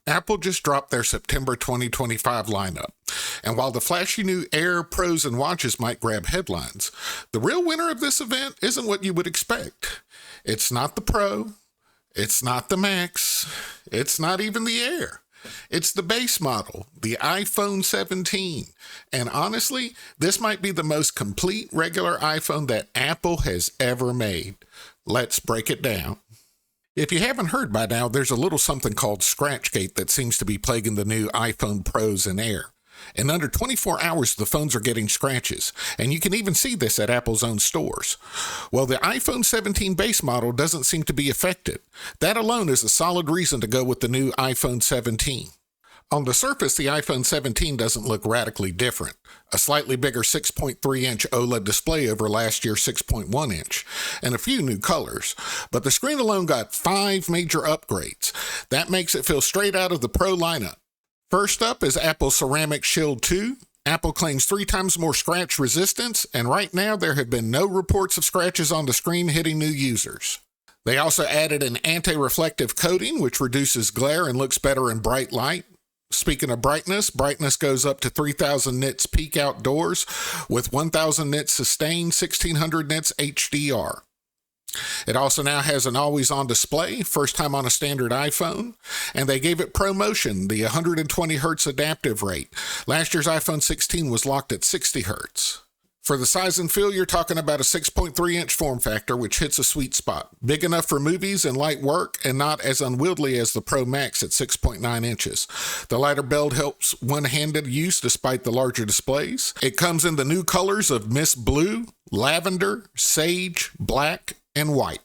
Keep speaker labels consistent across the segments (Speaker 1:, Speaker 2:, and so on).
Speaker 1: Apple just dropped their September 2025 lineup. And while the flashy new Air, Pros, and watches might grab headlines, the real winner of this event isn't what you would expect. It's not the Pro, it's not the Max, it's not even the Air. It's the base model, the iPhone 17. And honestly, this might be the most complete regular iPhone that Apple has ever made. Let's break it down. If you haven't heard by now, there's a little something called Scratchgate that seems to be plaguing the new iPhone Pros and Air. In under 24 hours, the phones are getting scratches, and you can even see this at Apple's own stores. Well, the iPhone 17 base model doesn't seem to be affected. That alone is a solid reason to go with the new iPhone 17. On the surface, the iPhone 17 doesn't look radically different. A slightly bigger 6.3-inch OLED display over last year's 6.1-inch, and a few new colors. But the screen alone got 5 major upgrades. That makes it feel straight out of the Pro lineup. First up is Apple's Ceramic Shield 2. Apple claims 3 times more scratch resistance, and right now there have been no reports of scratches on the screen hitting new users. They also added an anti-reflective coating, which reduces glare and looks better in bright light. Speaking of brightness goes up to 3000 nits peak outdoors with 1000 nits sustained, 1600 nits HDR. It also now has an always-on display, first time on a standard iPhone, and they gave it ProMotion, the 120 Hz adaptive rate. Last year's iPhone 16 was locked at 60 Hz. For the size and feel, you're talking about a 6.3-inch form factor, which hits a sweet spot. Big enough for movies and light work, and not as unwieldy as the Pro Max at 6.9 inches. The lighter build helps one-handed use despite the larger displays. It comes in the new colors of Mist Blue, Lavender, Sage, Black, and White.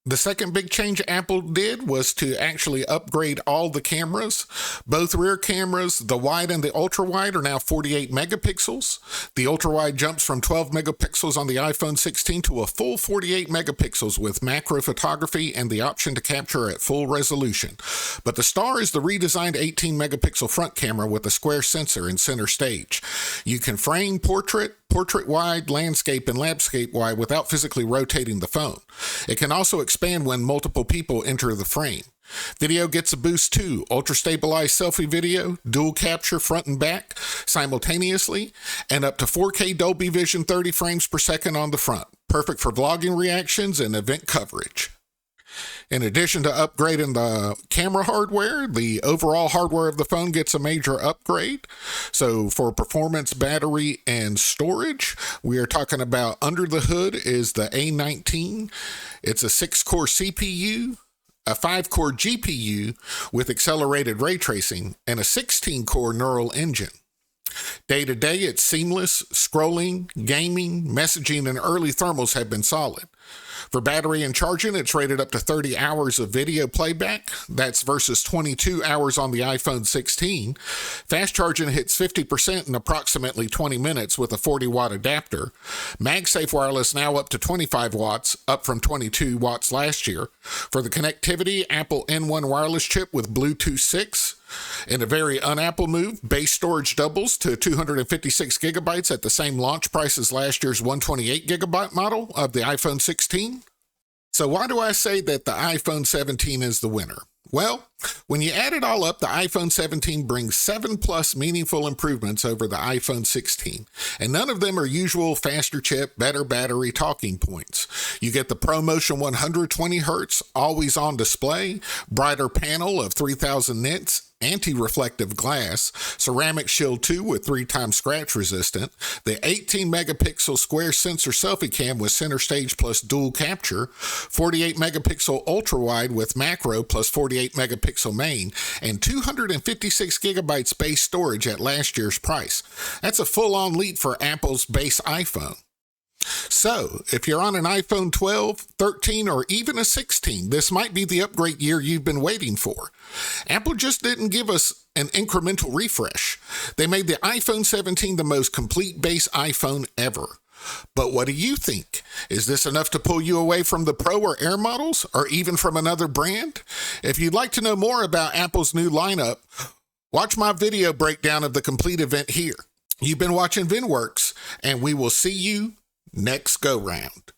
Speaker 1: The second big change Apple did was to actually upgrade all the cameras. Both rear cameras, the wide and the ultra-wide, are now 48 megapixels. The ultra-wide jumps from 12 megapixels on the iPhone 16 to a full 48 megapixels with macro photography and the option to capture at full resolution. But the star is the redesigned 18 megapixel front camera with a square sensor in center stage. You can frame portrait wide, landscape, and landscape wide without physically rotating the phone. It can also expand when multiple people enter the frame. Video gets a boost too. Ultra stabilized selfie video, dual capture front and back simultaneously, and up to 4K Dolby Vision 30 frames per second on the front. Perfect for vlogging reactions and event coverage. In addition to upgrading the camera hardware, the overall hardware of the phone gets a major upgrade. So for performance, battery, and storage, we are talking about under the hood is the A19. It's a 6-core CPU, a 5-core GPU with accelerated ray tracing, and a 16-core neural engine. Day to day, it's seamless. Scrolling, gaming, messaging, and early thermals have been solid. For battery and charging, it's rated up to 30 hours of video playback. That's versus 22 hours on the iPhone 16. Fast charging hits 50% in approximately 20 minutes with a 40-watt adapter. MagSafe wireless now up to 25 watts, up from 22 watts last year. For the connectivity, Apple N1 wireless chip with Bluetooth 6. In a very un-Apple move, base storage doubles to 256 gigabytes at the same launch price as last year's 128 gigabyte model of the iPhone 16. So why do I say that the iPhone 17 is the winner? Well, when you add it all up, the iPhone 17 brings 7+ meaningful improvements over the iPhone 16, and none of them are usual faster chip, better battery talking points. You get the ProMotion 120 Hz always-on display, brighter panel of 3000 nits, anti-reflective glass, Ceramic Shield 2 with 3 times scratch resistant, the 18 megapixel square sensor selfie cam with center stage plus dual capture, 48 megapixel ultra wide with macro plus 48 megapixel main, and 256 gigabyte space storage at last year's price. That's a full-on leap for Apple's base iPhone. So, if you're on an iPhone 12, 13, or even a 16, this might be the upgrade year you've been waiting for. Apple just didn't give us an incremental refresh. They made the iPhone 17 the most complete base iPhone ever. But what do you think? Is this enough to pull you away from the Pro or Air models, or even from another brand? If you'd like to know more about Apple's new lineup, watch my video breakdown of the complete event here. You've been watching VinWorks, and we will see you next go round.